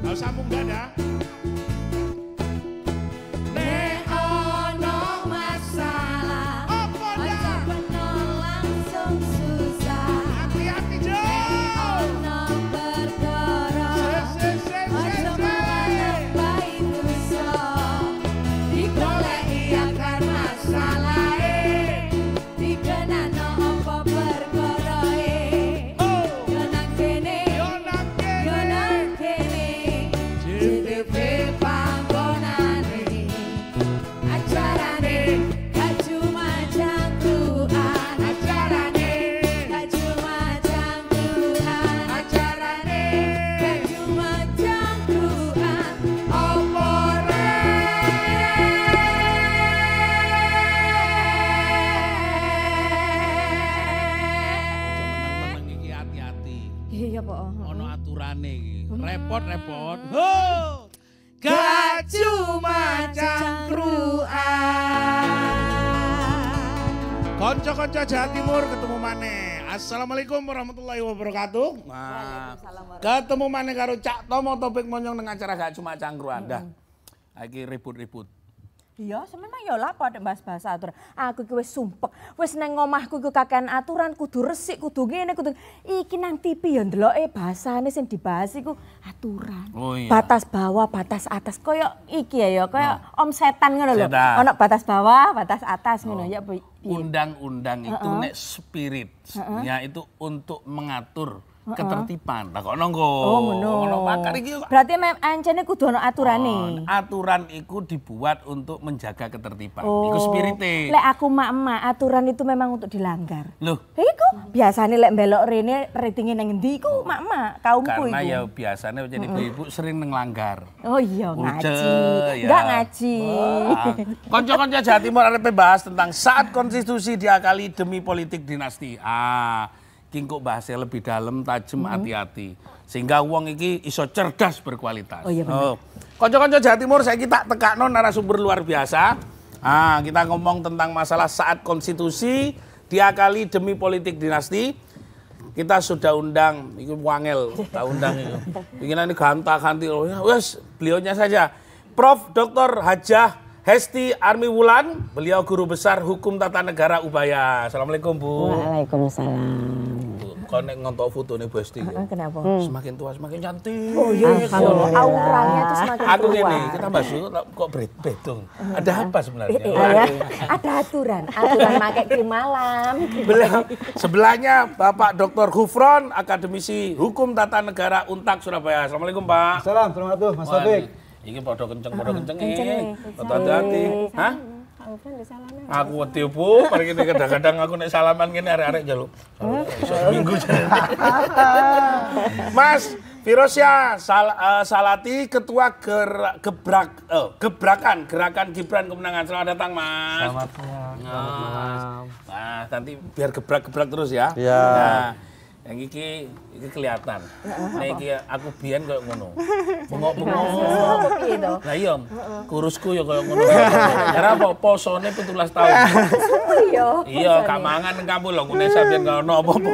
Gak usah munggah dah. Repot-repot. Ho! Gak cuma cangkruan. Konco-konco Jawa Timur ketemu maneh. Assalamualaikum warahmatullahi wabarakatuh. Nah, ketemu maneh karo Cak Tomo Topik Monyong dengan acara Gak Cuma Cangkruan. Dah. Lagi ribut-ribut. Iya, sebenarnya ya lah pada bahas-bahas aturan. Aku iki wis sumpek, wis nang omahku iku kakean aturan, kudu resik, kudu ngene, kudu iki nang TV ya ndeloke bahasane sing dibahas iku aturan. Oh, iya. Batas bawah, batas atas. Koyo iki ya koyo om setan ngono lho. Ono batas bawah, batas atas ngono ya. Undang-undang itu nek spirit ya itu untuk mengatur ketertiban. Lah kok nonggo. Oh ngono. Makar iki berarti ancene kudu ono aturane. Aturan iku dibuat untuk menjaga ketertiban. Iku spirite. Lek aku mak-mak aturan itu memang untuk dilanggar. Loh, iku biasane lek mbelok rene ratinge nang endi iku mak-mak kaumku iku. Karena ya biasanya jadi ibu sering ngelanggar. Oh iya ngaji. Ya. Enggak ngaji. Konco-konco Jawa Timur arep bahas tentang saat konstitusi diakali demi politik dinasti. Kingkuk bahasnya lebih dalam, tajam, hati-hati. Sehingga uang iki iso cerdas berkualitas. Oh iya benar. Konco-konco Jawa Timur saya kita tekakno narasumber luar biasa. Kita ngomong tentang masalah saat konstitusi diakali demi politik dinasti. Kita sudah undang, itu wangel, kita undang itu. Bikinan ini ganta-ganti, wes beliaunya saja. Prof. Dr. Hajah Hesti Armi Wulan, beliau guru besar Hukum Tata Negara Ubaya. Assalamualaikum Bu. Waalaikumsalam. Kau nek ngontok foto nih Bu Hesti. Kenapa? Semakin tua semakin cantik. Oh iya, auranya itu semakin Aku keluar. gini, kita masuk kok bedong. Ada apa sebenarnya? Ada aturan pakai krim malam. Sebelahnya Bapak Dr. Gufron, akademisi Hukum Tata Negara Untak Surabaya. Assalamualaikum Pak. Assalamualaikum Mas Taufik. Iki padha kenceng hati-hati. Hah? Aku wedi Bu, mari kene kadang-kadang aku nek salaman kene arek-arek njaluk. Iso seminggu. Mas Firosya Salati, Ketua Gerakan Gibran Kemenangan. Selamat datang Mas. Selamat malam. Nah, nanti biar gebrak-gebrak terus ya. Iya. Nah, yang iki kelihatan. Nah iki aku biyen koyo ngono. Bengok-bengok. Lah iya, kurusku ya koyo ngono. Karena apa posone 17 tahun. Iya, gak mangan nang kampung lho, ngene sampeyan gak ono apa-apa.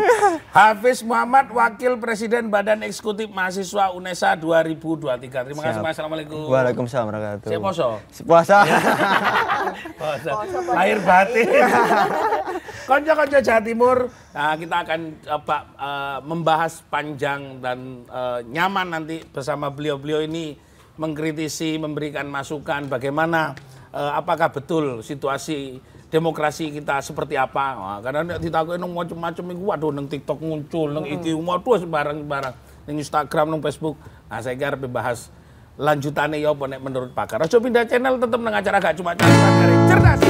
Hafiz Muhammad, Wakil Presiden Badan Eksekutif Mahasiswa UNESA 2023. Terima kasih Mas. Assalamualaikum. Waalaikumsalam warahmatullahi wabarakatuh. Saya poso. Puasa. Lahir batin. Konco-konco Jawa Timur, kita akan membahas panjang dan nyaman nanti bersama beliau-beliau ini mengkritisi, memberikan masukan bagaimana apakah betul situasi demokrasi kita seperti apa. Nah, karena ditakuti nang macam-macam iku waduh nang TikTok muncul, nang iki waduh sembarang-sembarang, nang Instagram, nang Facebook. Nah, saya kira bahas lanjutannya ya apa nek menurut pakar. Aja pindah channel, tetap nang acara Gak Cuma Cangkruan cerdas.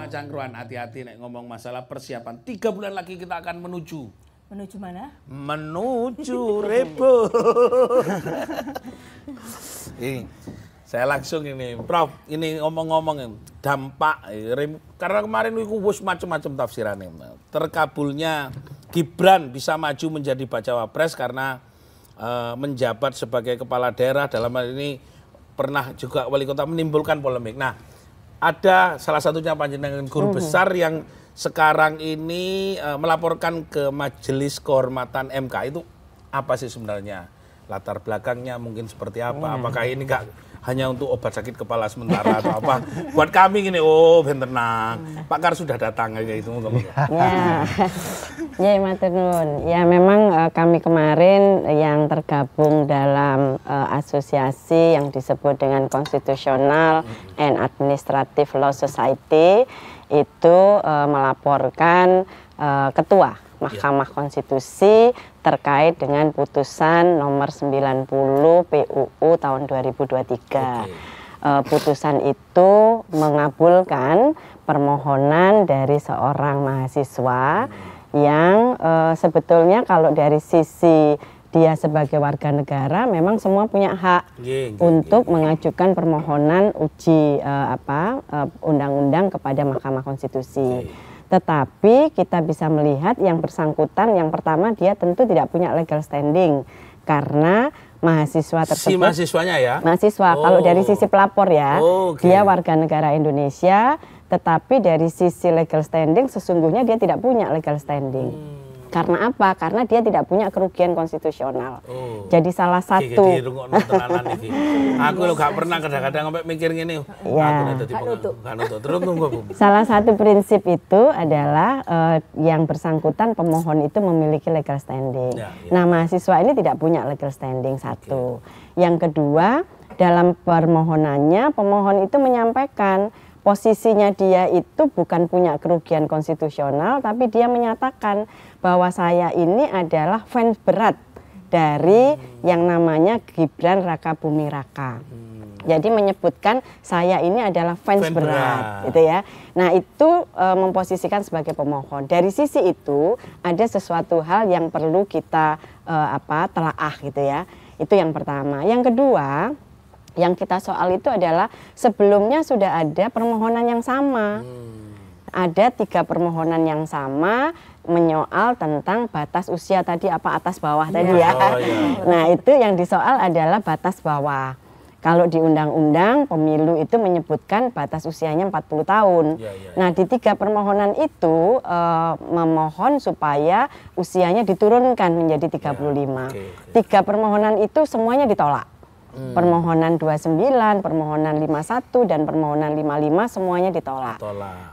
Cangkruan, hati-hati nek ngomong masalah persiapan. 3 bulan lagi kita akan menuju mana? Menuju Rebo. Saya langsung ini, Prof, ini ngomong-ngomong dampak, karena kemarin itu wis macam-macam tafsirannya. Terkabulnya Gibran bisa maju menjadi bacawa pres karena menjabat sebagai kepala daerah, dalam hal ini pernah juga wali kota, menimbulkan polemik. Nah, ada salah satunya panjenengan guru besar yang sekarang ini melaporkan ke Majelis Kehormatan MK. Itu apa sih sebenarnya? Latar belakangnya mungkin seperti apa? Apakah ini enggak hanya untuk obat sakit kepala sementara atau apa? Buat kami gini, oh ben tenang. Pak Kar sudah datang kayak itu. Ya, matur nuwun. Ya memang kami kemarin yang tergabung dalam asosiasi yang disebut dengan Constitutional and Administrative Law Society itu melaporkan ketua Mahkamah Konstitusi terkait dengan putusan nomor 90 PUU tahun 2023. Putusan itu mengabulkan permohonan dari seorang mahasiswa yang sebetulnya kalau dari sisi dia sebagai warga negara memang semua punya hak untuk mengajukan permohonan uji undang-undang kepada Mahkamah Konstitusi. Tetapi kita bisa melihat yang bersangkutan, yang pertama dia tentu tidak punya legal standing karena mahasiswa tersebut. Si mahasiswanya ya? Mahasiswa, kalau dari sisi pelapor ya, dia warga negara Indonesia, tetapi dari sisi legal standing sesungguhnya dia tidak punya legal standing. Karena apa? Karena dia tidak punya kerugian konstitusional. Jadi salah satu. Aku lo gak pernah kadang-kadang sampai mikir gini. Ya. Terus tunggu. Salah satu prinsip itu adalah yang bersangkutan pemohon itu memiliki legal standing. Nah, mahasiswa ini tidak punya legal standing satu. Yang kedua, dalam permohonannya pemohon itu menyampaikan posisinya dia itu bukan punya kerugian konstitusional, tapi dia menyatakan bahwa saya ini adalah fans berat dari yang namanya Gibran Rakabuming Raka. Jadi menyebutkan saya ini adalah fans berat, gitu ya. Nah itu memposisikan sebagai pemohon. Dari sisi itu ada sesuatu hal yang perlu kita telaah, gitu ya. Itu yang pertama. Yang kedua, yang kita soal itu adalah sebelumnya sudah ada permohonan yang sama. Ada 3 permohonan yang sama menyoal tentang batas usia tadi atas bawah tadi ya. Nah itu yang disoal adalah batas bawah. Kalau di undang-undang pemilu itu menyebutkan batas usianya 40 tahun. Nah di 3 permohonan itu memohon supaya usianya diturunkan menjadi 35. 3 permohonan itu semuanya ditolak. Permohonan 29, permohonan 51, dan permohonan 55 semuanya ditolak.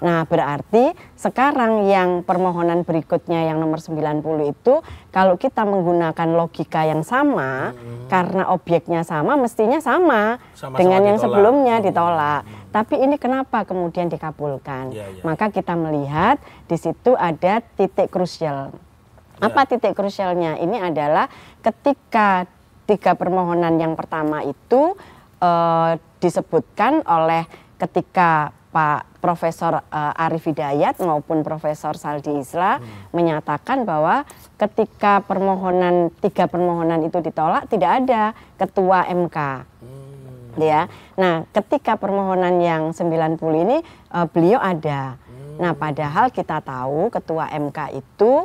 Nah berarti sekarang yang permohonan berikutnya yang nomor 90 itu kalau kita menggunakan logika yang sama, karena objeknya sama mestinya sama dengan yang sebelumnya ditolak. Tapi ini kenapa kemudian dikabulkan? Maka kita melihat di situ ada titik krusial. Apa titik krusialnya? Ini adalah ketika 3 permohonan yang pertama itu disebutkan oleh ketika Pak Profesor Arief Hidayat maupun Profesor Saldi Isra menyatakan bahwa ketika 3 permohonan itu ditolak tidak ada ketua MK. Ya. Nah, ketika permohonan yang 90 ini beliau ada. Nah, padahal kita tahu ketua MK itu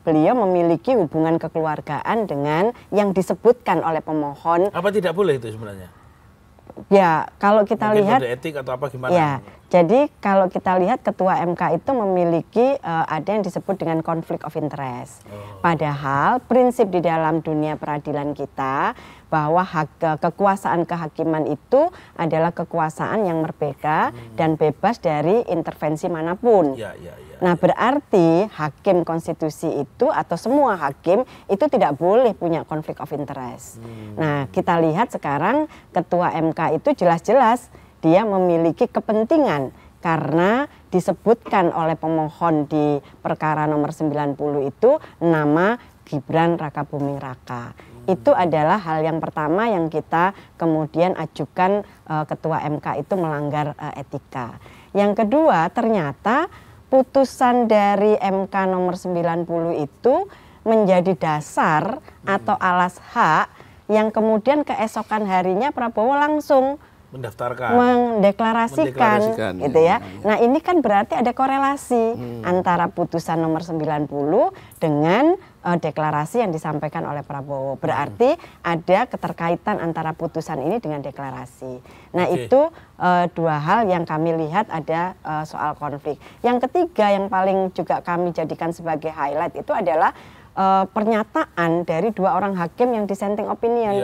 beliau memiliki hubungan kekeluargaan dengan yang disebutkan oleh pemohon. Apa tidak boleh itu sebenarnya? Ya, kalau kita mungkin lihat kode etik atau apa gimana? Ya, jadi kalau kita lihat ketua MK itu memiliki ada yang disebut dengan conflict of interest. Padahal prinsip di dalam dunia peradilan kita bahwa kekuasaan kehakiman itu adalah kekuasaan yang merdeka dan bebas dari intervensi manapun. Nah, berarti hakim konstitusi itu atau semua hakim itu tidak boleh punya konflik of interest. Nah, kita lihat sekarang ketua MK itu jelas-jelas dia memiliki kepentingan karena disebutkan oleh pemohon di perkara nomor 90 itu nama Gibran Rakabuming Raka. Itu adalah hal yang pertama yang kita kemudian ajukan ketua MK itu melanggar etika. Yang kedua, ternyata putusan dari MK nomor 90 itu menjadi dasar atau alas hak yang kemudian keesokan harinya Prabowo langsung mendeklarasikan gitu ya. Nah, ini kan berarti ada korelasi antara putusan nomor 90 dengan deklarasi yang disampaikan oleh Prabowo. Berarti ada keterkaitan antara putusan ini dengan deklarasi. Nah, itu dua hal yang kami lihat ada soal konflik. Yang ketiga yang paling juga kami jadikan sebagai highlight itu adalah pernyataan dari dua orang hakim yang dissenting opinion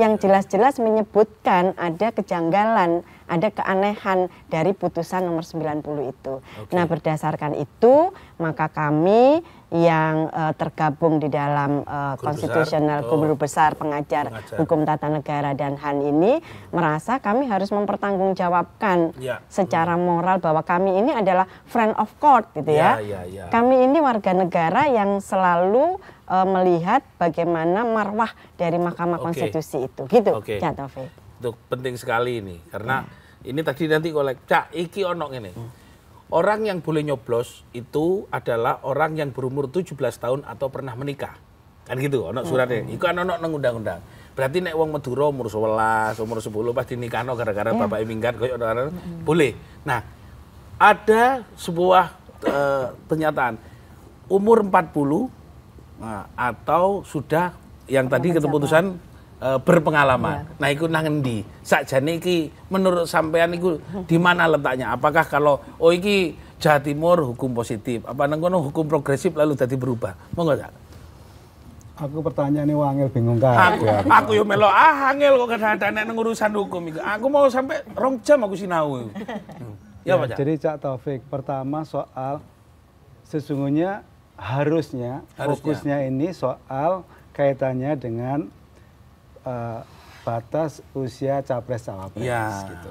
yang jelas-jelas menyebutkan ada kejanggalan, ada keanehan dari putusan nomor 90 itu. Nah, berdasarkan itu maka kami yang tergabung di dalam konstitusional guru besar pengajar hukum tata negara dan HAN ini merasa kami harus mempertanggungjawabkan secara moral bahwa kami ini adalah friend of court gitu ya. Kami ini warga negara yang selalu melihat bagaimana marwah dari Mahkamah Konstitusi itu. Gitu, Cak Taufik. Itu penting sekali ini karena ini tadi nanti Cak iki ono ini. Orang yang boleh nyoblos itu adalah orang yang berumur 17 tahun atau pernah menikah. Kan gitu, ono suratnya. Iku kan ono nang undang-undang. Berarti nek wong Madura umur 11, umur 10 pasti nikahno gara-gara bapak minggat koyo boleh. Nah, ada sebuah pernyataan umur 40 atau sudah yang tadi keputusan berpengalaman. Nah, iku nang endi? Sakjane iki menurut sampean iku di mana letaknya? Apakah kalau iki Jawa Timur hukum positif, apa nang kono hukum progresif lalu dadi berubah? Monggo, Cak. Aku pertanyaane wangel bingung kabeh. Aku yo melo angel kok kadang-kadang nek urusan hukum iku. Aku mau sampai 2 jam aku sinau. Ya, Pak. Jadi Cak Taufik, pertama soal sesungguhnya harusnya fokusnya ini soal kaitannya dengan batas usia capres-cawapres gitu.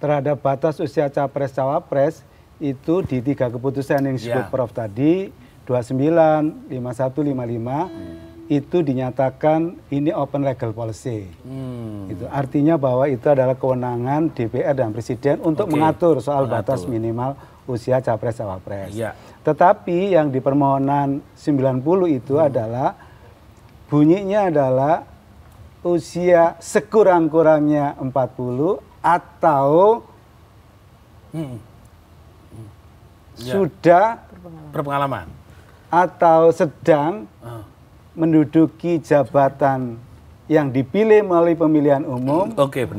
Terhadap batas usia capres-cawapres itu di 3 keputusan yang disebut Prof tadi 29, 51, 55 itu dinyatakan ini open legal policy. Itu artinya bahwa itu adalah kewenangan DPR dan Presiden untuk mengatur soal batas minimal usia capres-cawapres. Tetapi yang di permohonan 90 itu adalah bunyinya adalah usia sekurang-kurangnya 40 atau sudah berpengalaman atau sedang menduduki jabatan yang dipilih melalui pemilihan umum,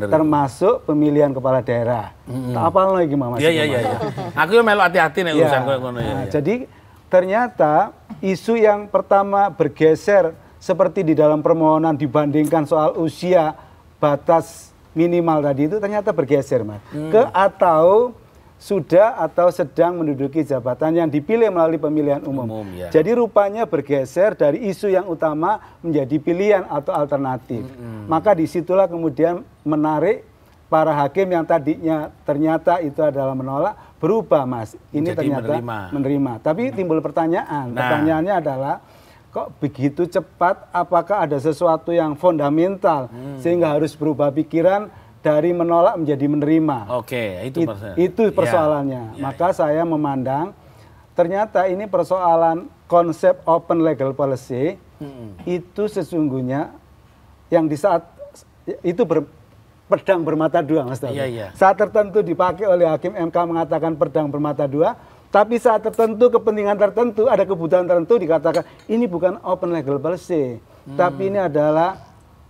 termasuk pemilihan kepala daerah. Tak apa lagi Mas. Iya. Aku yo melu hati-hati nek urusan koyo ngono ya. Jadi ternyata isu yang pertama bergeser seperti di dalam permohonan dibandingkan soal usia batas minimal tadi itu ternyata bergeser Mas ke atau sudah atau sedang menduduki jabatan yang dipilih melalui pemilihan umum. Jadi rupanya bergeser dari isu yang utama menjadi pilihan atau alternatif. Maka disitulah kemudian menarik para hakim yang tadinya ternyata itu adalah menolak berubah Mas. Ini ternyata menerima. Tapi timbul pertanyaan. Pertanyaannya adalah kok begitu cepat, apakah ada sesuatu yang fundamental sehingga harus berubah pikiran dari menolak menjadi menerima. Itu persoalannya. Maka saya memandang ternyata ini persoalan konsep open legal policy itu sesungguhnya yang di saat itu pedang bermata dua Mas Taufik. Saat tertentu dipakai oleh hakim MK mengatakan pedang bermata dua. Tapi saat tertentu, kepentingan tertentu, ada kebutuhan tertentu dikatakan ini bukan open legal policy, tapi ini adalah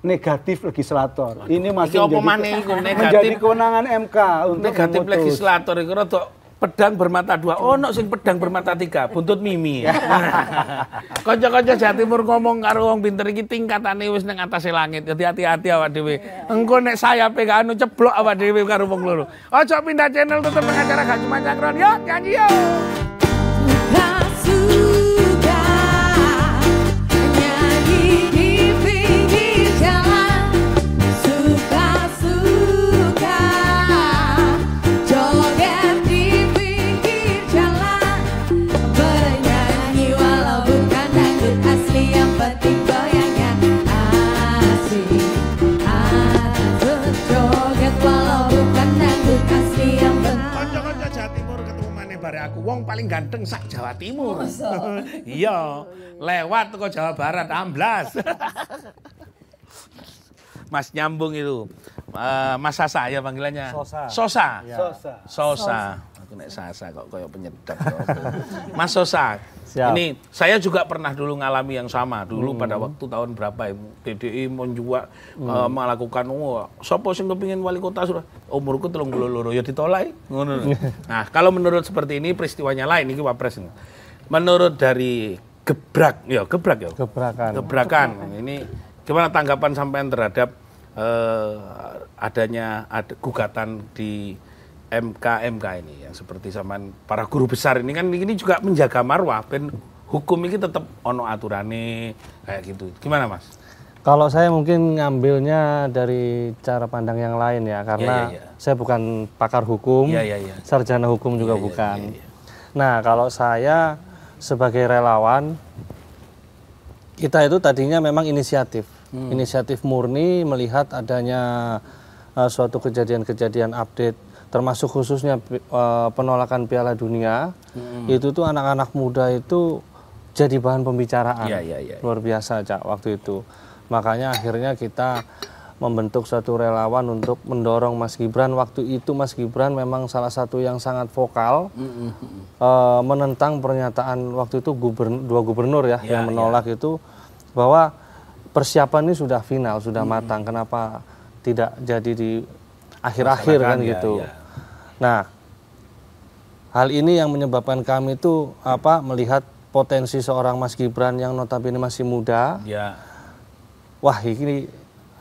negatif legislator. Ini masih menjadi kewenangan MK untuk negatif legislator itu rada pedang bermata dua. Ono sing pedang bermata 3, buntut mimi. Kanca-kanca Jawa Timur ngomong karo wong pinter iki tingkatane wis ning atase langit. Jadi hati-hati awak dhewe. Engko nek sayape gak anu ceblok awak dhewe karo wong loro. Aja pindah channel tetep pengacara gak cuma cakron. Yo nyanyi yo. Aku wong paling ganteng sak Jawa Timur. Iya, lewat ke Jawa Barat amblas. Mas nyambung itu. Mas Sasa ya panggilannya. Sosa. Sosa. Aku nek Sasa kok kayak penyedap. Mas Sosa. Siap. Ini saya juga pernah dulu ngalami yang sama. Dulu pada waktu tahun berapa DDI menjual melakukan sapa sing kepengin wali kota Surabaya. Umurku 32 ya ditolak ngono. Nah, kalau menurut seperti ini peristiwanya lain iki Wapres. Menurut dari gebrakan. Ini gimana tanggapan sampean terhadap adanya gugatan di MK ini yang seperti zaman para guru besar ini kan ini juga menjaga marwah ben hukum ini tetap ono aturane kayak gitu. Gimana Mas? Kalau saya mungkin ngambilnya dari cara pandang yang lain ya karena saya bukan pakar hukum, sarjana hukum juga bukan. Nah, kalau saya sebagai relawan kita itu tadinya memang inisiatif murni melihat adanya suatu kejadian-kejadian update termasuk khususnya penolakan Piala Dunia, itu tuh anak-anak muda itu jadi bahan pembicaraan luar biasa Cak waktu itu. Makanya akhirnya kita membentuk satu relawan untuk mendorong Mas Gibran. Waktu itu Mas Gibran memang salah satu yang sangat vokal menentang pernyataan waktu itu dua gubernur yang menolak itu bahwa persiapan ini sudah final, sudah matang. Kenapa tidak jadi di akhir-akhir kan gitu. Nah, hal ini yang menyebabkan kami itu melihat potensi seorang Mas Gibran yang notabene masih muda. Wah, ini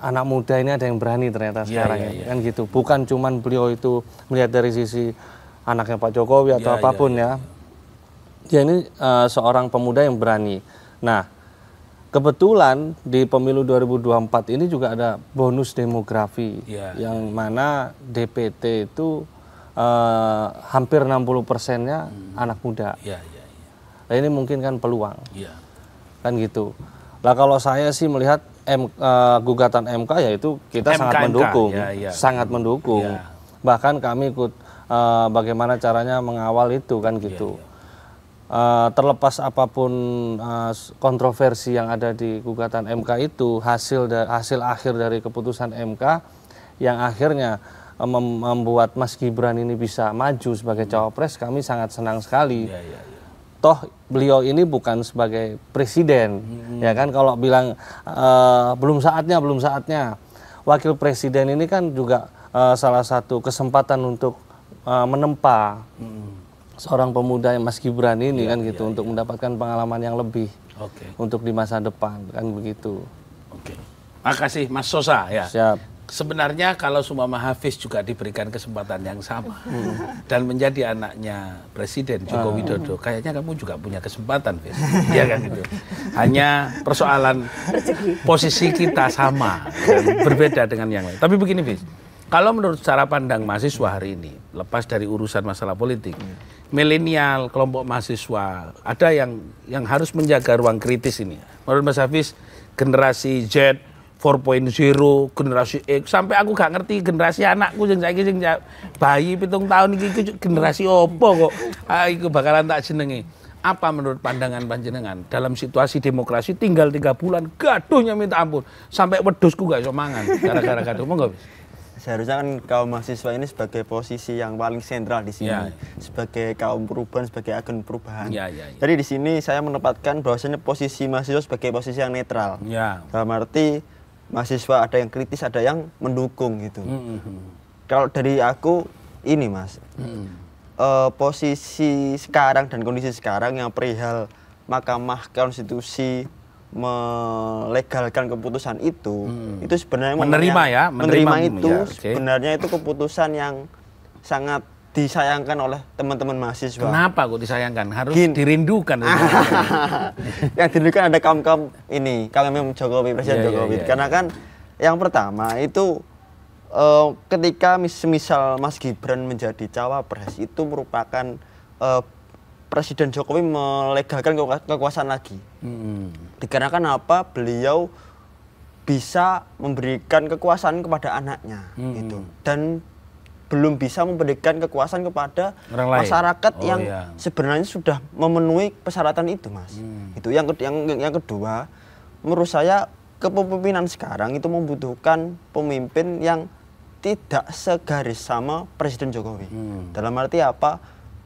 anak muda ini ada yang berani ternyata sekarang kan gitu. Bukan cuman beliau itu melihat dari sisi anaknya Pak Jokowi atau apapun ya. Dia ini seorang pemuda yang berani. Nah, kebetulan di pemilu 2024 ini juga ada bonus demografi yang mana DPT itu hampir 60%-nya anak muda. Nah, ini mungkin kan peluang, kan gitu. Lah kalau saya sih melihat gugatan MK yaitu kita sangat mendukung, bahkan kami ikut bagaimana caranya mengawal itu kan gitu. Terlepas apapun kontroversi yang ada di gugatan MK itu, hasil akhir dari keputusan MK yang akhirnya membuat Mas Gibran ini bisa maju sebagai cawapres, kami sangat senang sekali. Toh beliau ini bukan sebagai presiden, ya kan? Kalau bilang belum saatnya, wakil presiden ini kan juga salah satu kesempatan untuk menempa seorang pemuda yang Mas Gibran ini kan gitu untuk mendapatkan pengalaman yang lebih untuk di masa depan kan begitu. Makasih Mas Sosa ya. Siap. Sebenarnya kalau Sumama Hafiz juga diberikan kesempatan yang sama dan menjadi anaknya Presiden Joko Widodo, kayaknya kamu juga punya kesempatan, Fis. Iya kan gitu. Hanya persoalan posisi kita sama, berbeda dengan yang lain. Tapi begini, Fis. Kalau menurut cara pandang mahasiswa hari ini, lepas dari urusan masalah politik, milenial, kelompok mahasiswa, ada yang harus menjaga ruang kritis ini. Menurut Mas Hafiz, generasi Z 4.0, generasi X, sampai aku gak ngerti generasi anakku yang saiki sing bayi 7 tahun iki generasi opo kok. Iku bakalan tak jenenge. Apa menurut pandangan panjenengan dalam situasi demokrasi tinggal 3 bulan gaduhnya minta ampun sampai wedhusku gak iso mangan gara-gara gaduh. Monggo. Seharusnya kan kaum mahasiswa ini sebagai posisi yang paling sentral di sini, sebagai kaum perubahan, sebagai agen perubahan. Jadi di sini saya menempatkan bahwasanya posisi mahasiswa sebagai posisi yang netral. Dalam arti mahasiswa ada yang kritis, ada yang mendukung gitu. Kalau dari aku ini Mas, posisi sekarang dan kondisi sekarang yang perihal Mahkamah Konstitusi melegalkan keputusan itu sebenarnya menerima itu sebenarnya itu keputusan yang sangat disayangkan oleh teman-teman mahasiswa. Kenapa kok disayangkan? Harus dirindukan. Yang dirindukan ada kaum ini, kaum Jokowi, Presiden Jokowi. Karena kan yang pertama itu ketika misal Mas Gibran menjadi cawapres itu merupakan Presiden Jokowi melegalkan kekuasaan lagi. Dikarenakan apa? Beliau bisa memberikan kekuasaan kepada anaknya, gitu. Dan belum bisa memberikan kekuasaan kepada masyarakat yang sebenarnya sudah memenuhi persyaratan itu, Mas. Itu yang kedua, menurut saya kepemimpinan sekarang itu membutuhkan pemimpin yang tidak segaris sama Presiden Jokowi. Dalam arti apa?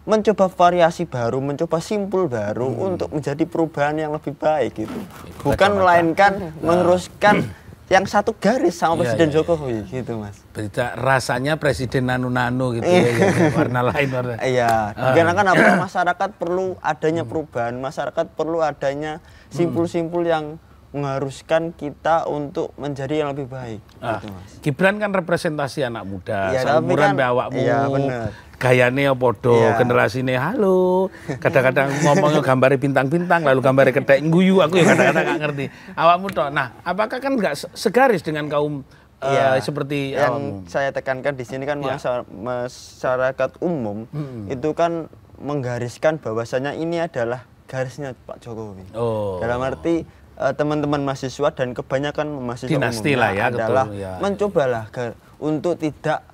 Mencoba variasi baru, mencoba simpul baru untuk menjadi perubahan yang lebih baik gitu. Bukan melainkan meneruskan yang satu garis sama Presiden Jokowi gitu, Mas. Berita rasanya Presiden nanu-nanu gitu ya, warna lain warna. Iya, karena kan apa, masyarakat perlu adanya perubahan, masyarakat perlu adanya simpul-simpul yang mengharuskan kita untuk menjadi yang lebih baik. Gitu, Mas. Gibran kan representasi anak muda, ya, seumuran kan, awakmu. Iya, bener. Gayane podo, generasine halo. Kadang-kadang ngomongnya gambare bintang-bintang, lalu gambare kedek guyu, aku ya kadang-kadang nggak ngerti. Awakmu toh. Nah, apakah kan nggak segaris dengan kaum seperti yang saya tekankan di sini kan masyarakat umum itu kan menggariskan bahwasanya ini adalah garisnya Pak Jokowi. Dalam arti teman-teman mahasiswa dan kebanyakan mahasiswa dinasti lah ya, adalah betul, mencobalah untuk tidak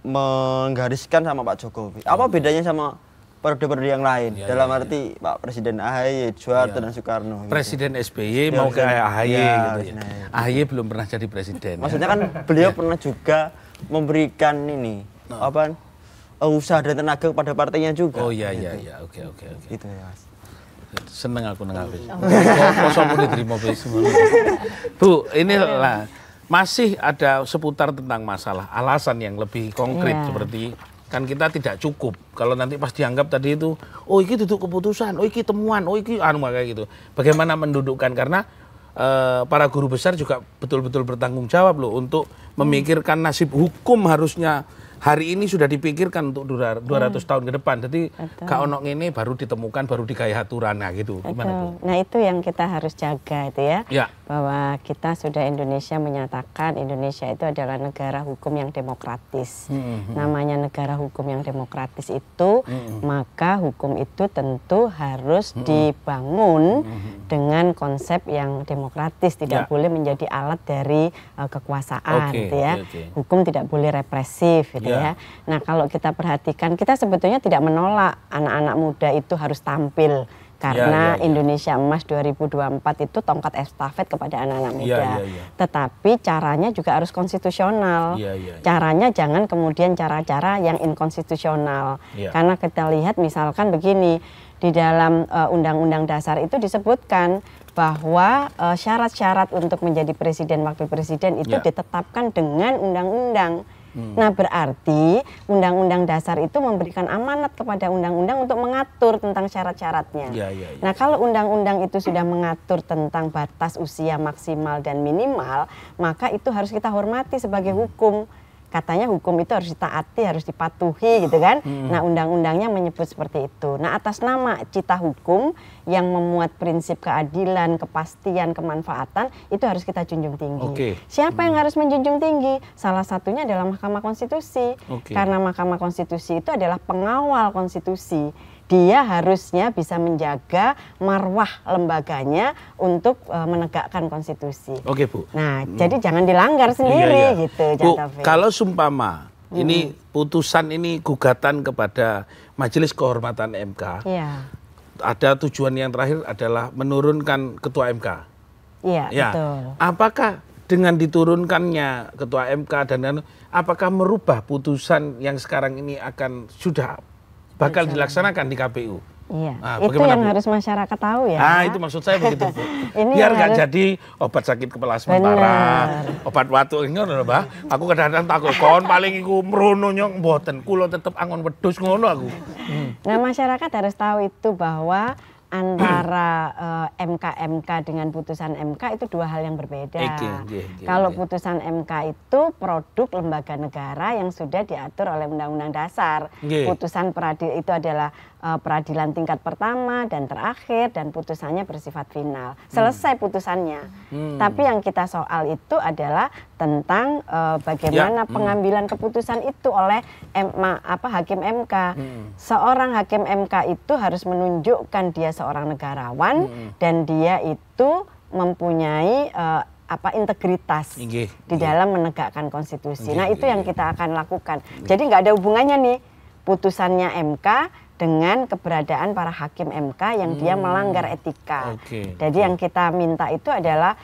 menggariskan sama Pak Jokowi. Apa bedanya sama periode-periode yang lain? Dalam arti Pak Presiden AHY, Soeharto dan Soekarno. Presiden SBY mau ke AHY gitu ya. AHY belum pernah jadi presiden. Maksudnya kan beliau pernah juga memberikan ini usaha dan tenaga kepada partainya juga. Oh iya, oke. Gitu ya, Mas. Seneng aku nengah kosong mau diterima semua. Bu, inilah masih ada seputar tentang masalah alasan yang lebih konkret seperti kan kita tidak cukup kalau nanti pas dianggap tadi itu ini duduk keputusan, ini temuan, ini kayak gitu. Bagaimana mendudukkan karena para guru besar juga betul-betul bertanggung jawab loh untuk memikirkan nasib hukum harusnya hari ini sudah dipikirkan untuk 200 tahun ke depan. Jadi gak ono ini baru ditemukan, baru digaya aturan gitu. Gimana, Bu? Nah itu yang kita harus jaga itu ya. Bahwa kita sudah Indonesia menyatakan Indonesia itu adalah negara hukum yang demokratis. Namanya negara hukum yang demokratis itu, maka hukum itu tentu harus dibangun dengan konsep yang demokratis. Tidak boleh menjadi alat dari kekuasaan gitu ya. Hukum tidak boleh represif gitu ya. Nah kalau kita perhatikan, kita sebetulnya tidak menolak anak-anak muda itu harus tampil. Karena Indonesia Emas 2024 itu tongkat estafet kepada anak-anak muda. Tetapi caranya juga harus konstitusional. Caranya jangan kemudian cara-cara yang inkonstitusional. Karena kita lihat misalkan begini, di dalam Undang-Undang Dasar itu disebutkan bahwa syarat-syarat untuk menjadi presiden, wakil presiden itu ditetapkan dengan undang-undang. Nah berarti Undang-Undang Dasar itu memberikan amanat kepada undang-undang untuk mengatur tentang syarat-syaratnya. Nah kalau undang-undang itu sudah mengatur tentang batas usia maksimal dan minimal, maka itu harus kita hormati sebagai hukum. Katanya hukum itu harus ditaati, harus dipatuhi gitu kan. Nah undang-undangnya menyebut seperti itu. Nah atas nama cita hukum yang memuat prinsip keadilan, kepastian, kemanfaatan itu harus kita junjung tinggi. Siapa yang harus menjunjung tinggi? Salah satunya adalah Mahkamah Konstitusi. Karena Mahkamah Konstitusi itu adalah pengawal konstitusi. Dia harusnya bisa menjaga marwah lembaganya untuk menegakkan konstitusi. Bu. Nah, jadi jangan dilanggar sendiri gitu. Bu, kalau sumpama ini putusan ini gugatan kepada Majelis Kehormatan MK, ada tujuan yang terakhir adalah menurunkan Ketua MK. Betul. Apakah dengan diturunkannya Ketua MK dan apakah merubah putusan yang sekarang ini akan sudah bakal dilaksanakan di KPU? Itu yang harus masyarakat tahu ya. Itu maksud saya begitu, Bu. Biar nggak jadi obat sakit kepala sementara, obat watuk ngono lho, Mbah. Aku kadang-kadang takut kon paling iku mrono nyong mboten, kula tetep angon wedhus ngono aku. Nah, masyarakat harus tahu itu bahwa antara MK dengan putusan MK itu dua hal yang berbeda. Kalau putusan MK itu produk lembaga negara yang sudah diatur oleh Undang-Undang Dasar. Putusan peradilan itu adalah peradilan tingkat pertama dan terakhir dan putusannya bersifat final. Selesai putusannya. Tapi yang kita soal itu adalah tentang bagaimana pengambilan keputusan itu oleh hakim MK. Seorang hakim MK itu harus menunjukkan dia seorang negarawan dan dia itu mempunyai integritas di dalam menegakkan konstitusi. Nah itu yang kita akan lakukan. Jadi nggak ada hubungannya nih putusannya MK dengan keberadaan para hakim MK yang dia melanggar etika. Jadi yang kita minta itu adalah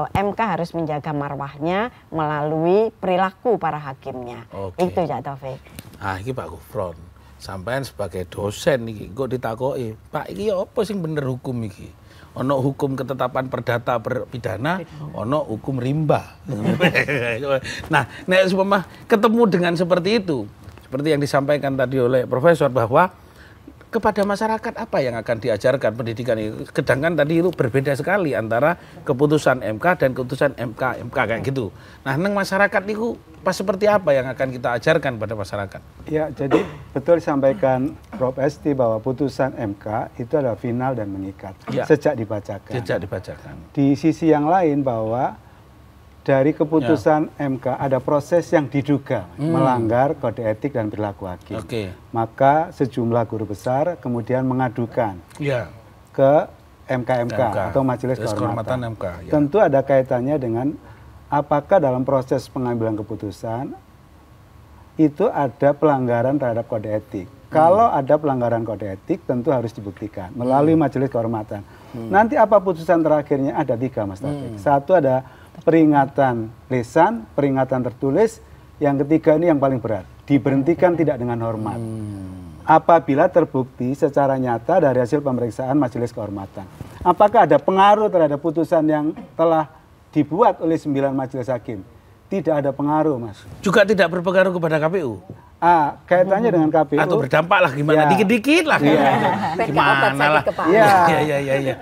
MK harus menjaga marwahnya melalui perilaku para hakimnya. Itu Cak Taufik. Ah, ini Pak Gufron, sampean sebagai dosen iki kok ditakoki, Pak iki apa sing bener hukum iki? Ono hukum ketetapan perdata pidana, ono hukum rimba. Nah, nek umpama ketemu dengan seperti itu, seperti yang disampaikan tadi oleh Profesor bahwa kepada masyarakat apa yang akan diajarkan pendidikan itu. Sedangkan tadi itu berbeda sekali antara keputusan MK dan keputusan MK kayak gitu. Nah, neng masyarakat itu pas seperti apa yang akan kita ajarkan pada masyarakat? Ya, jadi betul disampaikan Prof. Esti bahwa putusan MK itu adalah final dan mengikat sejak dibacakan. Sejak dibacakan. Di sisi yang lain bahwa dari keputusan MK ada proses yang diduga melanggar kode etik dan perilaku hakim. Maka sejumlah guru besar kemudian mengadukan ke MK atau Majelis Kehormatan MK. Tentu ada kaitannya dengan apakah dalam proses pengambilan keputusan itu ada pelanggaran terhadap kode etik. Kalau ada pelanggaran kode etik tentu harus dibuktikan melalui Majelis Kehormatan. Nanti apa putusan terakhirnya ada 3 Mas Taufik. Satu ada peringatan lisan, peringatan tertulis, yang ketiga ini yang paling berat, diberhentikan tidak dengan hormat. Apabila terbukti secara nyata dari hasil pemeriksaan Majelis Kehormatan. Apakah ada pengaruh terhadap putusan yang telah dibuat oleh 9 majelis hakim? Tidak ada pengaruh, Mas. Juga tidak berpengaruh kepada KPU? Kaitannya dengan KPU. Atau berdampak lah gimana? Dikit-dikit lah. Gimana lah. Iya.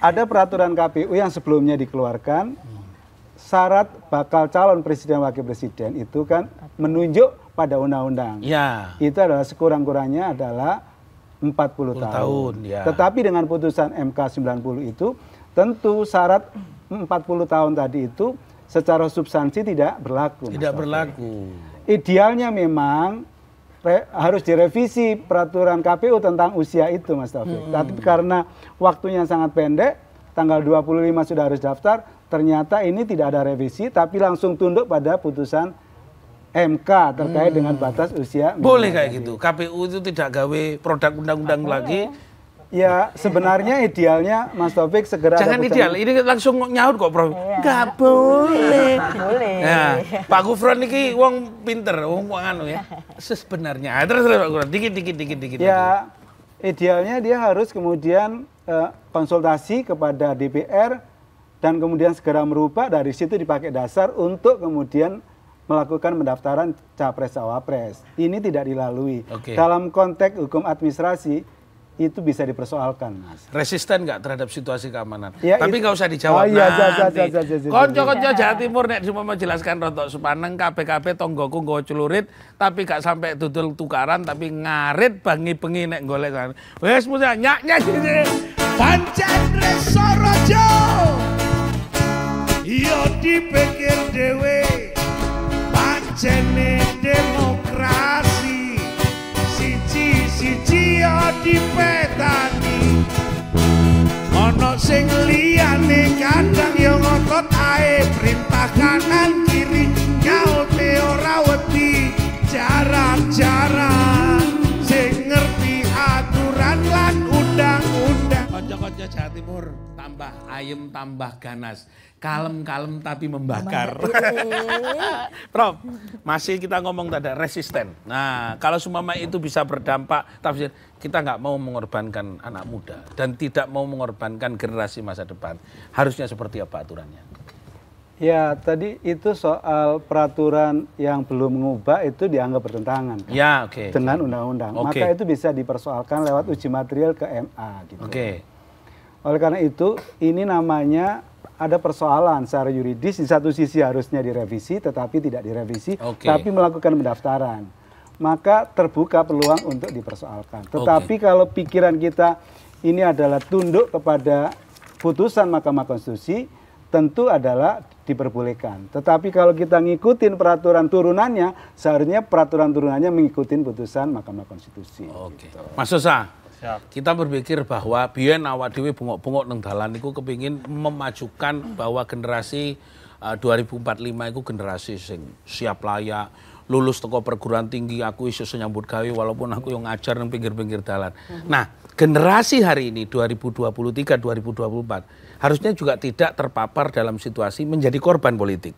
Ada peraturan KPU yang sebelumnya dikeluarkan, syarat bakal calon presiden wakil presiden itu kan menunjuk pada undang-undang. Itu adalah sekurang-kurangnya adalah 40 tahun. Tetapi dengan putusan MK 90 itu tentu syarat 40 tahun tadi itu secara substansi tidak berlaku. Tidak berlaku. Idealnya memang harus direvisi peraturan KPU tentang usia itu, Mas Taufik. Tapi karena waktunya sangat pendek, tanggal 25 sudah harus daftar, ternyata ini tidak ada revisi, tapi langsung tunduk pada putusan MK terkait dengan batas usia. Boleh kayak gitu? KPU itu tidak gawe produk undang-undang lagi? Ya, sebenarnya idealnya Mas Taufik segera. Jangan ideal, ini langsung nyaut kok, Prof. Nggak boleh. Ya, Pak Gufron ini wong pinter, wong anu ya. Sebenarnya, terus Pak Gufron, dikit. Ya, idealnya dia harus kemudian konsultasi kepada DPR dan kemudian segera merubah, dari situ dipakai dasar untuk kemudian melakukan pendaftaran capres-cawapres. Ini tidak dilalui. Dalam konteks hukum administrasi itu bisa dipersoalkan, Mas. Resisten nggak terhadap situasi keamanan? Ya, tapi nggak usah dijawab nanti. Konco-konco Jawa Timur nek cuma menjelaskan rontok supaneng KPKP tonggoku nggawa celurit tapi gak sampai dudul tukaran tapi ngarit bengi-bengi nek golek kan. Wes musa nyak-nyak sini. Pancen Resorojo. Yo dipikir dhewe pancene demokrasi. Siji yo dipetani. Ono sing liyane kadang yo ngotot ae perintah kanan kiri nyaute ora wedi jarak-jarak sing ngerti aturan lan undang-undang. Kanca-kanca Jawa Timur tambah ayem tambah ganas. Kalem-kalem tapi membakar. Prof, masih kita ngomong tadi resisten. Nah, kalau sumama itu bisa berdampak, tafsir kita nggak mau mengorbankan anak muda dan tidak mau mengorbankan generasi masa depan. Harusnya seperti apa aturannya? Ya, tadi itu soal peraturan yang belum mengubah itu dianggap bertentangan kan? Dengan undang-undang. Maka itu bisa dipersoalkan lewat uji material ke MA gitu. Oleh karena itu, ini namanya ada persoalan secara yuridis. Di satu sisi harusnya direvisi, tetapi tidak direvisi, tapi melakukan pendaftaran. Maka terbuka peluang untuk dipersoalkan. Tetapi kalau pikiran kita ini adalah tunduk kepada putusan Mahkamah Konstitusi, tentu adalah diperbolehkan. Tetapi kalau kita ngikutin peraturan turunannya, seharusnya peraturan turunannya mengikuti putusan Mahkamah Konstitusi. Gitu. Mas Sosa. Kita berpikir bahwa biyen awak dhewe bengok-bengok nang dalan niku kepingin memajukan bahwa generasi 2045 itu generasi sing siap layak, lulus teko perguruan tinggi, aku iso nyambut gawe walaupun aku yang ngajar nang pinggir-pinggir dalan. Nah, generasi hari ini 2023 2024 harusnya juga tidak terpapar dalam situasi menjadi korban politik.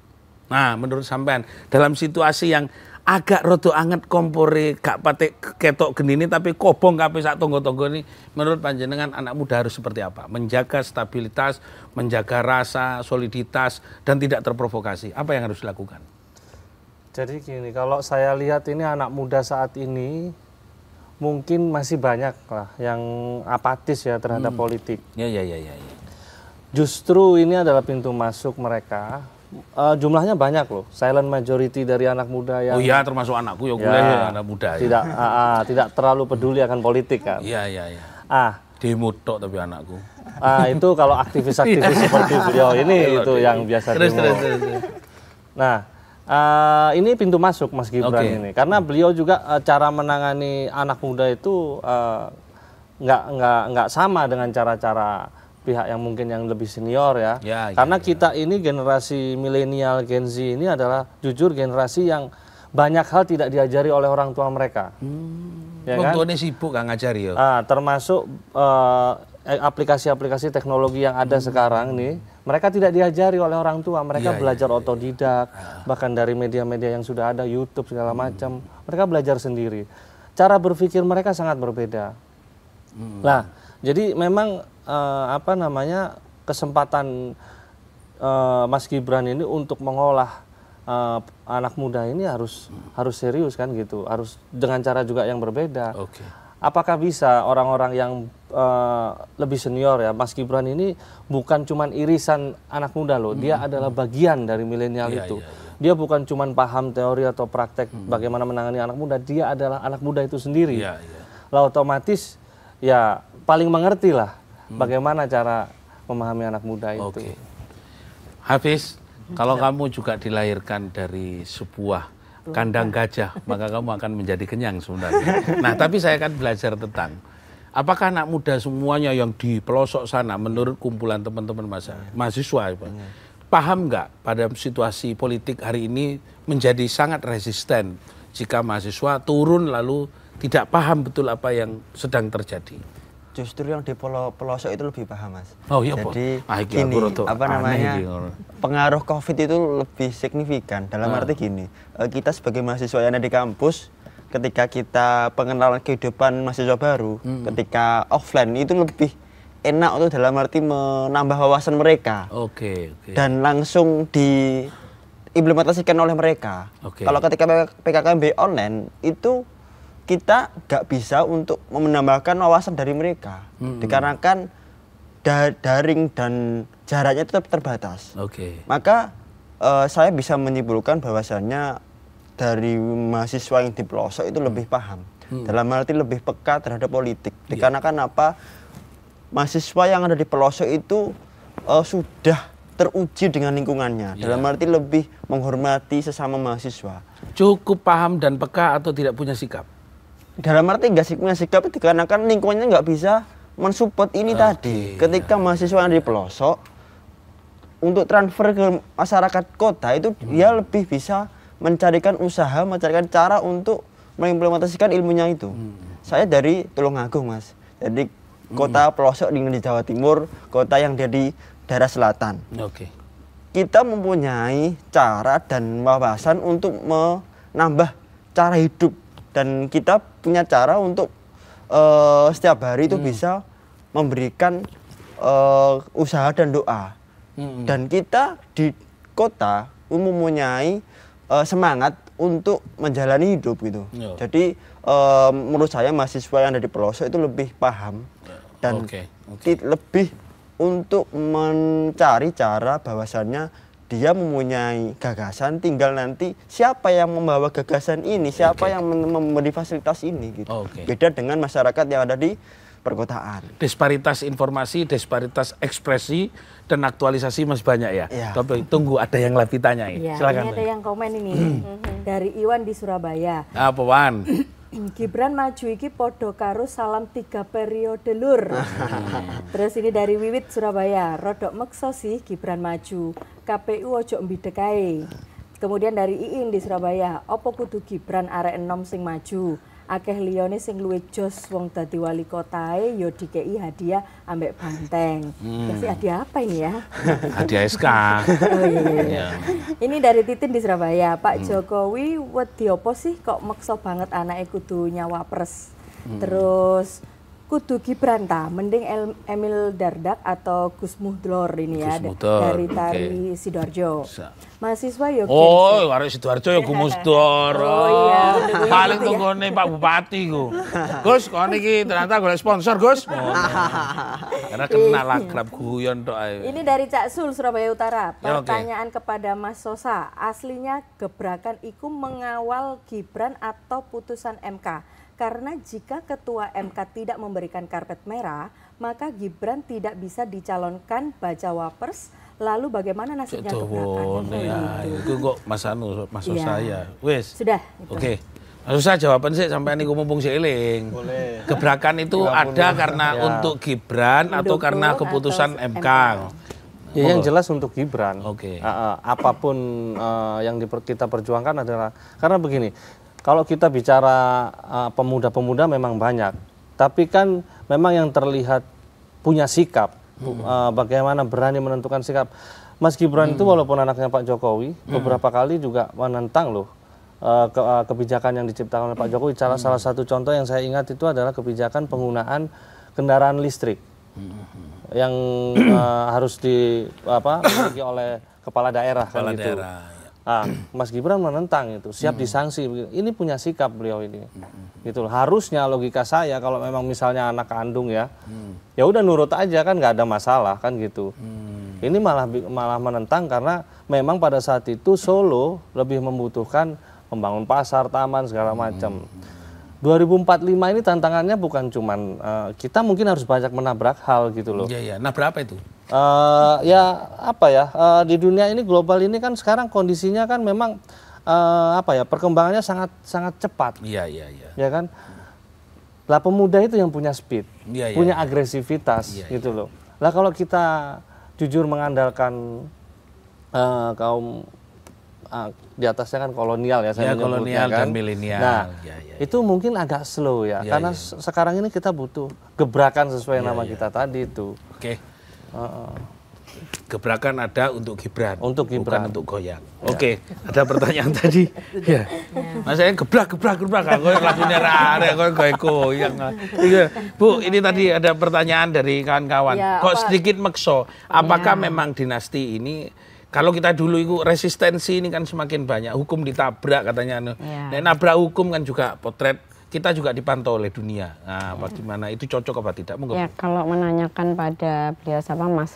Nah, menurut sampean dalam situasi yang agak rodo anget kompore gak patek ketok genini tapi kobong kabeh sak tonggo-tonggo ini, menurut panjenengan anak muda harus seperti apa? Menjaga stabilitas, menjaga rasa, soliditas dan tidak terprovokasi. Apa yang harus dilakukan? Jadi gini, kalau saya lihat ini anak muda saat ini mungkin masih banyak lah yang apatis ya terhadap politik. Ya. Justru ini adalah pintu masuk mereka. Jumlahnya banyak loh, silent majority dari anak muda yang... Oh iya, termasuk anakku ya, kuliah anak muda. Tidak terlalu peduli akan politik kan. Iya. Demo tok tapi anakku. Itu kalau aktivis-aktivis seperti beliau ini itu yang biasa demo. Terus. Nah, ini pintu masuk Mas Gibran ini, karena beliau juga cara menangani anak muda itu nggak sama dengan cara-cara pihak yang mungkin yang lebih senior ya. Karena kita ini generasi milenial Gen Z ini adalah jujur generasi yang banyak hal tidak diajari oleh orang tua mereka. Ya kan? Tuanya sibuk kan ngajari ya. Termasuk aplikasi-aplikasi teknologi yang ada sekarang nih, mereka tidak diajari oleh orang tua. Mereka belajar otodidak, bahkan dari media-media yang sudah ada, YouTube segala macam. Mereka belajar sendiri. Cara berpikir mereka sangat berbeda. Nah, jadi memang kesempatan Mas Gibran ini untuk mengolah anak muda ini harus serius kan gitu, harus dengan cara juga yang berbeda. Apakah bisa orang-orang yang lebih senior ya, Mas Gibran ini bukan cuman irisan anak muda loh, dia adalah bagian dari milenial itu. Dia bukan cuman paham teori atau praktek bagaimana menangani anak muda, dia adalah anak muda itu sendiri. Lah otomatis ya paling mengerti lah bagaimana cara memahami anak muda itu. Hafiz, kalau kamu juga dilahirkan dari sebuah kandang gajah, maka kamu akan menjadi kenyang sebenarnya. Nah, tapi saya akan belajar tentang apakah anak muda semuanya yang di pelosok sana, menurut kumpulan teman-teman mahasiswa, paham nggak pada situasi politik hari ini menjadi sangat resisten jika mahasiswa turun lalu tidak paham betul apa yang sedang terjadi? Justru yang di pelosok itu lebih paham, Mas. Oh iya, jadi gini, pengaruh COVID itu lebih signifikan. Dalam arti gini, kita sebagai mahasiswa yang ada di kampus, ketika kita pengenalan kehidupan mahasiswa baru, ketika offline itu lebih enak untuk dalam arti menambah wawasan mereka. Dan langsung diimplementasikan oleh mereka. Kalau ketika PKKMB online itu kita nggak bisa untuk menambahkan wawasan dari mereka, dikarenakan daring dan jaraknya tetap terbatas. Maka saya bisa menyimpulkan bahwasannya dari mahasiswa yang di pelosok itu lebih paham, dalam arti lebih peka terhadap politik. Dikarenakan apa? Mahasiswa yang ada di pelosok itu sudah teruji dengan lingkungannya, dalam arti lebih menghormati sesama mahasiswa. Cukup paham dan peka atau tidak punya sikap? Dalam arti nggak punya sikap itu dikarenakan lingkungannya nggak bisa mensupport ini tadi. Ketika mahasiswa yang di pelosok untuk transfer ke masyarakat kota itu dia lebih bisa mencarikan usaha, mencarikan cara untuk mengimplementasikan ilmunya itu. Saya dari Tulungagung, Mas. Jadi kota pelosok di Jawa Timur, kota yang di daerah selatan. Kita mempunyai cara dan wawasan untuk menambah cara hidup. Dan kita punya cara untuk setiap hari itu bisa memberikan usaha dan doa. Dan kita di kota mempunyai semangat untuk menjalani hidup gitu. Jadi menurut saya mahasiswa yang ada di pelosok itu lebih paham dan lebih untuk mencari cara bahwasannya dia mempunyai gagasan, tinggal nanti siapa yang membawa gagasan ini, siapa yang memberi fasilitas ini gitu. Beda dengan masyarakat yang ada di perkotaan. Disparitas informasi, disparitas ekspresi dan aktualisasi masih banyak ya. Tapi tunggu ada yang lebih tanya ini. Silakan. Ini ada yang komen ini dari Iwan di Surabaya. Apa Wan? Gibran maju iki podo karo salam 3 periode lur. Terus ini dari Wiwit Surabaya, rodok meksa sih Gibran maju. KPU ojo mbidek ae. Kemudian dari Iin di Surabaya, opo kudu Gibran arek enom sing maju? Akeh liyane sing luwih jos wong dadi wali kotae ya dikei hadiah ambek banteng. Kasih hadiah apa ini ya? Hadiah SK. Oh iya. Ini dari Titin di Surabaya, Pak Jokowi wedi apa sih kok maksa banget anake kudu nyawapres? Terus kudu Gibran ta, mending Emil Dardak atau Gus Muhdlor ini ya dari Tari Sidoarjo. Mahasiswa ya. Oh, arek Sidoarjo ya Gus Muhdlor. Oh iya. Paling tunggone Pak Bupati ku. Gus, kok niki ternyata golek sponsor, Gus. Karena kenal akrab guyon tok ae. Ini dari Cak Sul Surabaya Utara. Pertanyaan kepada Mas Sosa, aslinya gebrakan iku mengawal Gibran atau putusan MK? Karena jika ketua MK tidak memberikan karpet merah, maka Gibran tidak bisa dicalonkan bacawa pres. Lalu bagaimana nasibnya gebrakan? Itu kok Mas saya. Wis. Sudah. Oke. Mas Sosa jawaban sih sampai niku mumpung sik eling. Boleh. Gebrakan itu ada karena untuk Gibran atau karena keputusan MK. Ya, yang jelas untuk Gibran. Oke. Apapun yang kita perjuangkan adalah karena begini. Kalau kita bicara pemuda-pemuda memang banyak, tapi kan memang yang terlihat punya sikap, bagaimana berani menentukan sikap. Mas Gibran itu walaupun anaknya Pak Jokowi, beberapa kali juga menentang loh kebijakan yang diciptakan oleh Pak Jokowi. Salah satu contoh yang saya ingat itu adalah kebijakan penggunaan kendaraan listrik yang harus dimiliki oleh kepala daerah. Kepala daerah. Mas Gibran menentang itu, siap disanksi. Ini punya sikap beliau ini. Gitu. Harusnya logika saya kalau memang misalnya anak kandung ya, ya udah nurut aja kan nggak ada masalah kan gitu. Ini malah menentang karena memang pada saat itu Solo lebih membutuhkan membangun pasar, taman segala macam. 2045 ini tantangannya bukan cuman kita mungkin harus banyak menabrak hal gitu loh. Iya, nabrak apa itu? Di dunia ini global ini kan sekarang kondisinya kan memang perkembangannya sangat cepat. Iya. Ya kan? Lah pemuda itu yang punya speed, punya agresivitas gitu loh. Lah kalau kita jujur mengandalkan kaum di atasnya kan kolonial ya saya menyebutnya kolonial kan. Dan milenial. Nah, itu mungkin agak slow ya, karena sekarang ini kita butuh gebrakan sesuai nama kita tadi itu. Oke. Gebrakan ada untuk Gibran, bukan untuk goyang. Oke, ada pertanyaan tadi. Ya. Mas saya gebrak, aku lagunya rare, kok goyang. Bu, ini tadi ada pertanyaan dari kawan-kawan. Kok sedikit mekso, apakah memang dinasti ini kalau kita dulu itu resistensi ini kan semakin banyak, hukum ditabrak katanya. Dan nabrak hukum kan juga potret kita juga dipantau oleh dunia. Nah, bagaimana itu cocok apa tidak? Ya, kalau menanyakan pada beliau Mas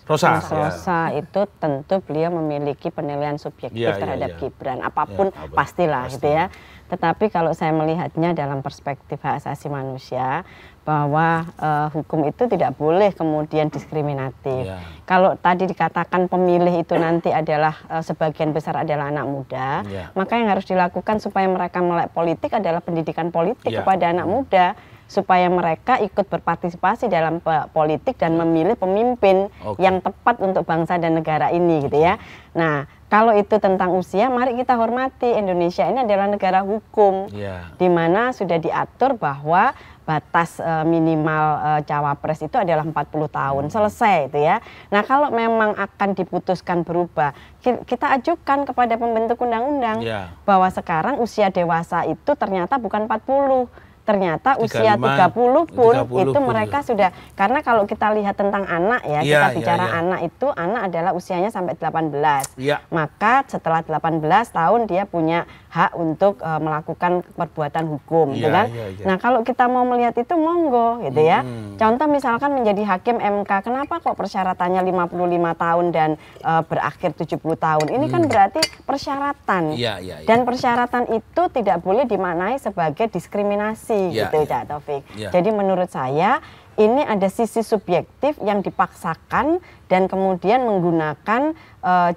Rosa itu tentu beliau memiliki penilaian subjektif terhadap Gibran. Apapun pastilah gitu ya. Tetapi kalau saya melihatnya dalam perspektif hak asasi manusia, bahwa hukum itu tidak boleh kemudian diskriminatif. Kalau tadi dikatakan pemilih itu nanti adalah sebagian besar adalah anak muda, maka yang harus dilakukan supaya mereka melek politik adalah pendidikan politik kepada anak muda, supaya mereka ikut berpartisipasi dalam politik dan memilih pemimpin yang tepat untuk bangsa dan negara ini gitu ya. Nah, kalau itu tentang usia, mari kita hormati Indonesia ini adalah negara hukum, di mana sudah diatur bahwa batas minimal cawapres itu adalah 40 tahun, selesai itu ya. Nah, kalau memang akan diputuskan berubah, kita ajukan kepada pembentuk undang-undang bahwa sekarang usia dewasa itu ternyata bukan 40. Ternyata usia 30 pun itu mereka sudah, karena kalau kita lihat tentang anak ya, kita bicara anak itu, anak adalah usianya sampai 18. Maka setelah 18 tahun dia punya hak untuk melakukan perbuatan hukum, gitu kan? Nah, kalau kita mau melihat itu monggo gitu ya. Contoh misalkan menjadi hakim MK, kenapa kok persyaratannya 55 tahun dan berakhir 70 tahun? Ini kan berarti persyaratan. Dan persyaratan itu tidak boleh dimaknai sebagai diskriminasi gitu, Cak Taufik. Jadi menurut saya ini ada sisi subjektif yang dipaksakan dan kemudian menggunakan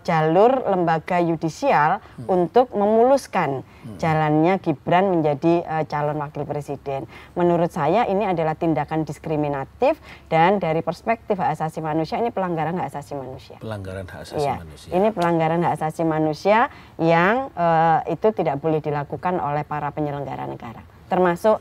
jalur lembaga yudisial untuk memuluskan jalannya Gibran menjadi calon wakil presiden. Menurut saya ini adalah tindakan diskriminatif dan dari perspektif hak asasi manusia ini pelanggaran hak asasi manusia. Pelanggaran hak asasi manusia. Ini pelanggaran hak asasi manusia yang itu tidak boleh dilakukan oleh para penyelenggara negara, termasuk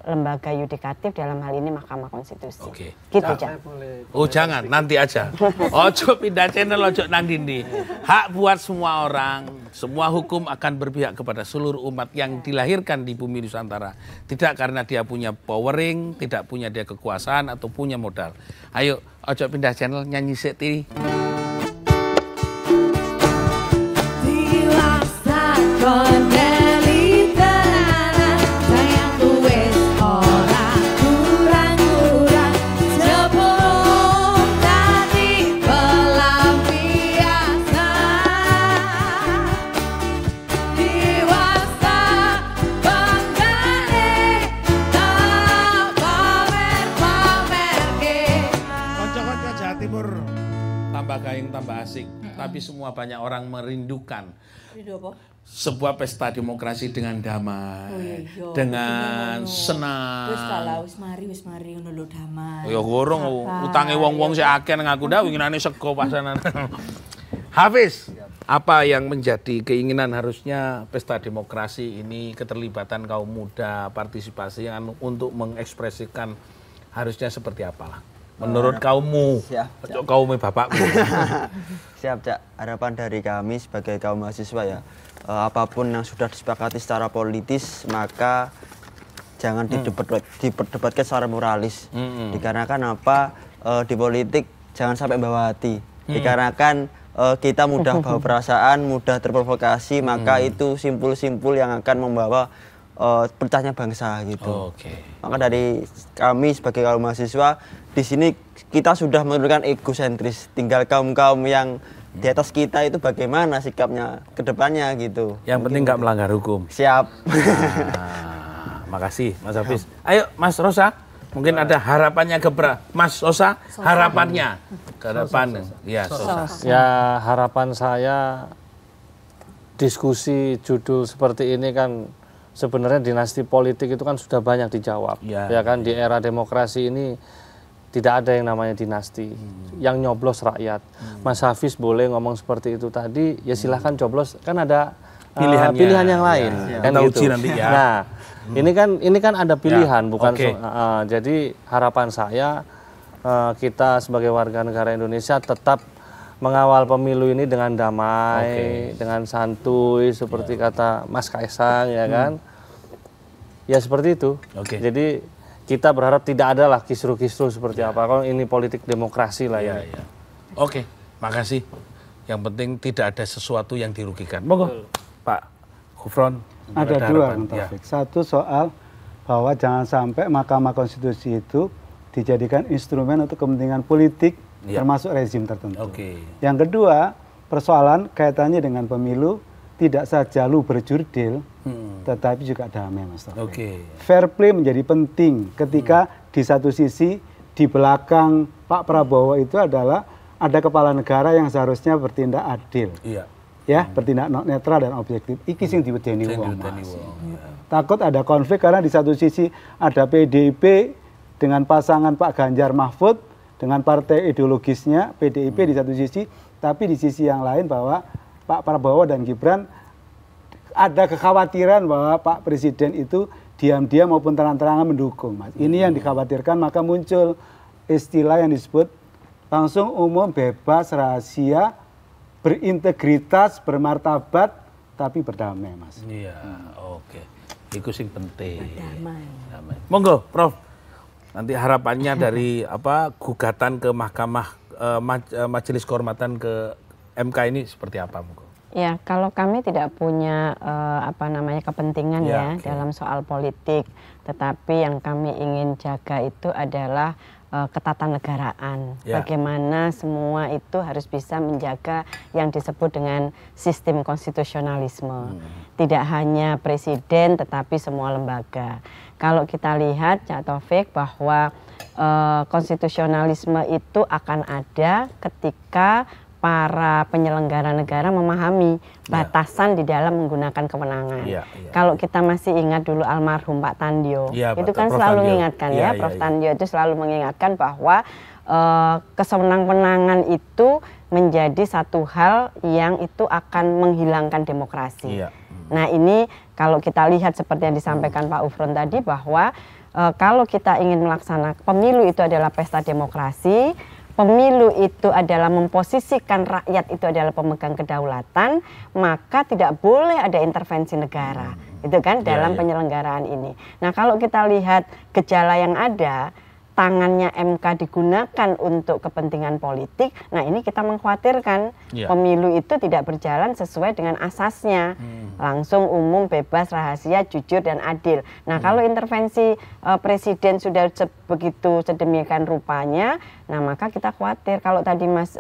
lembaga yudikatif dalam hal ini Mahkamah Konstitusi. Oke. Gitu, Cak. Oh jangan, nanti aja. Ojo pindah channel, ojo nang dindi. Hak buat semua orang, semua hukum akan berpihak kepada seluruh umat yang dilahirkan di bumi Nusantara. Tidak karena dia punya powering, tidak punya dia kekuasaan atau punya modal. Ayo, ojo pindah channel, nyanyi seti. Tambah asik, tapi semua banyak orang merindukan sebuah pesta demokrasi dengan damai, dengan senang. Wis mari ngono lho damai. Ya gorong utange wong-wong sing akeh nang aku ndak winginane sego pasanan. Hafiz, apa yang menjadi keinginan harusnya pesta demokrasi ini, keterlibatan kaum muda, partisipasi yang untuk mengekspresikan harusnya seperti apalah? Menurut kaummu, kaumnya bapakmu. Siap, Cak. Harapan dari kami sebagai kaum mahasiswa ya, apapun yang sudah disepakati secara politis, maka jangan diperdebatkan secara moralis. Dikarenakan apa, di politik jangan sampai bawa hati. Dikarenakan kita mudah bawa perasaan, mudah terprovokasi, maka itu simpul-simpul yang akan membawa pecahnya bangsa gitu. Maka dari kami sebagai kaum mahasiswa di sini kita sudah menurunkan egosentris. Tinggal kaum-kaum yang di atas kita itu bagaimana sikapnya ke depannya gitu. Yang penting nggak melanggar hukum. Siap. Makasih Mas Hafiz. Ayo Mas Rosa, mungkin ada harapannya ke Mas Rosa, harapannya ke depan. Ya, Sosa. Ya, harapan saya diskusi judul seperti ini kan sebenarnya dinasti politik itu kan sudah banyak dijawab. Ya kan, di era demokrasi ini tidak ada yang namanya dinasti. Yang nyoblos rakyat. Mas Hafiz boleh ngomong seperti itu tadi, ya silahkan coblos, kan ada pilihan yang lain. Kan gitu. Nanti ya. Nah, ini kan ada pilihan, bukan jadi harapan saya kita sebagai warga negara Indonesia tetap mengawal pemilu ini dengan damai, dengan santuy seperti kata Mas Kaisang ya kan. Ya seperti itu. Jadi kita berharap tidak ada lah kisru-kisru seperti apa. Kalau ini politik demokrasi lah ya. Oke, makasih. Yang penting tidak ada sesuatu yang dirugikan. Monggo, Pak Gufron. Ada dua, Taufik. Satu soal bahwa jangan sampai Mahkamah Konstitusi itu dijadikan instrumen untuk kepentingan politik, termasuk rezim tertentu. Yang kedua, persoalan kaitannya dengan pemilu tidak saja lu berjurdil, tetapi juga damai, Mas Taufik. Fair play menjadi penting ketika di satu sisi di belakang Pak Prabowo itu adalah ada kepala negara yang seharusnya bertindak adil, ya, bertindak netral dan objektif. Iki sing diwedeni wong, Mas. Takut ada konflik karena di satu sisi ada PDIP dengan pasangan Pak Ganjar Mahfud dengan partai ideologisnya PDIP di satu sisi, tapi di sisi yang lain bahwa Pak Prabowo dan Gibran ada kekhawatiran bahwa Pak Presiden itu diam-diam maupun terang-terangan mendukung, Mas. Ini yang dikhawatirkan, maka muncul istilah yang disebut langsung, umum, bebas, rahasia, berintegritas, bermartabat, tapi berdamai, Mas. Iya, itu sing penting. Damai. Monggo, Prof. Nanti harapannya dari gugatan ke Mahkamah Majelis Kehormatan ke MK ini seperti apa, monggo? Ya, kalau kami tidak punya kepentingan dalam soal politik, tetapi yang kami ingin jaga itu adalah ketatanegaraan. Bagaimana semua itu harus bisa menjaga yang disebut dengan sistem konstitusionalisme. Tidak hanya presiden tetapi semua lembaga. Kalau kita lihat Cak Taufik bahwa konstitusionalisme itu akan ada ketika para penyelenggara negara memahami batasan di dalam menggunakan kewenangan. Kalau kita masih ingat dulu almarhum Pak Tandio, itu kan selalu mengingatkan Prof. Tandio itu selalu mengingatkan bahwa kesewenang-wenangan itu menjadi satu hal yang itu akan menghilangkan demokrasi. Nah ini kalau kita lihat seperti yang disampaikan Pak Ufron tadi bahwa kalau kita ingin melaksanakan pemilu itu adalah pesta demokrasi, pemilu itu adalah memposisikan rakyat itu adalah pemegang kedaulatan, maka tidak boleh ada intervensi negara, itu kan dalam penyelenggaraan ini. Nah kalau kita lihat gejala yang ada, tangannya MK digunakan untuk kepentingan politik, nah ini kita mengkhawatirkan pemilu itu tidak berjalan sesuai dengan asasnya, langsung, umum, bebas, rahasia, jujur dan adil. Nah kalau intervensi presiden sudah begitu sedemikian rupanya, nah maka kita khawatir. Kalau tadi Mas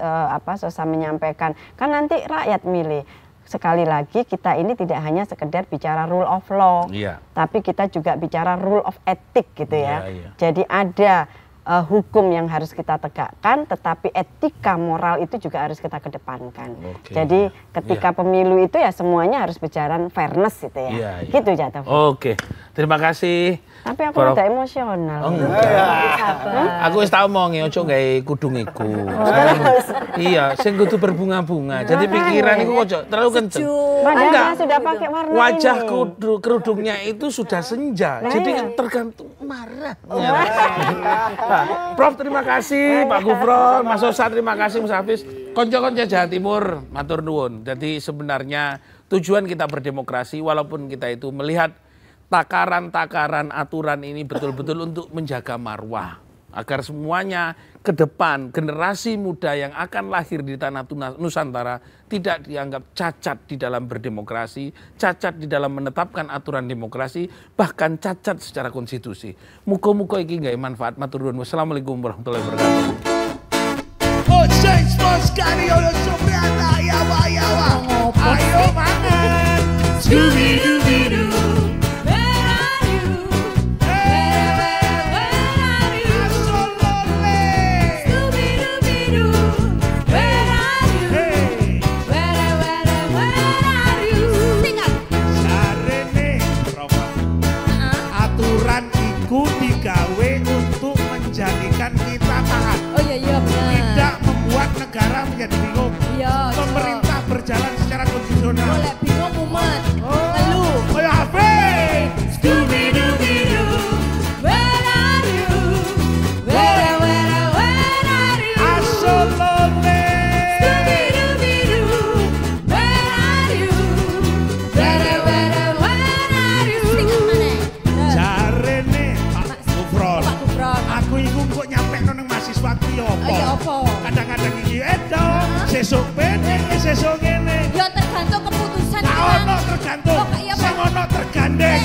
Sosa menyampaikan, kan nanti rakyat milih. Sekali lagi kita ini tidak hanya sekedar bicara rule of law, tapi kita juga bicara rule of ethic gitu ya. Jadi ada hukum yang harus kita tegakkan, tetapi etika moral itu juga harus kita kedepankan. Jadi ketika pemilu itu ya semuanya harus berjalan fairness gitu ya. Gitu Jatuh. Terima kasih. Tapi aku udah emosional. Aku wis tau omongi ojo gawe kudung iku. Iya, sing kudu berbunga-bunga. Jadi pikiran iku ojo terlalu kenceng. Padahal sudah pakai warna wajah ini. kerudungnya itu sudah senja. Jadi tergantung marah. Prof terima kasih, Pak Gufron, Mas Sosa terima kasih, Mas Hafiz. Konco-konco Jawa Timur, matur nuwun. Jadi sebenarnya tujuan kita berdemokrasi walaupun kita itu melihat takaran-takaran aturan ini betul-betul untuk menjaga marwah. Agar semuanya ke depan generasi muda yang akan lahir di tanah Nusantara tidak dianggap cacat di dalam berdemokrasi, cacat di dalam menetapkan aturan demokrasi, bahkan cacat secara konstitusi. Muga-muga iki nggawe manfaat. Matur nuwun. Wassalamualaikum warahmatullahi wabarakatuh. Ayo mangan. Scooby-Doo. Menjadikan kita taat. Tidak membuat negara menjadi bingung. Pemerintah berjalan secara konstitusional. Boleh bingung mumet. Ngeluh. Kayak Hafiz. Scooby-Doo. Where are you? Where are you? Asolone. Scooby-Doo. Where are you? Where are you? Sing mana? Jarene Pak Gufron. Aku iku kok nyampe nang mahasiswa ku yo apa? Kadang-kadang iki edo, sesuk bene, sesuk ngene. Ya tergantung keputusan. Ono tergantung. Sing ono tergandeng.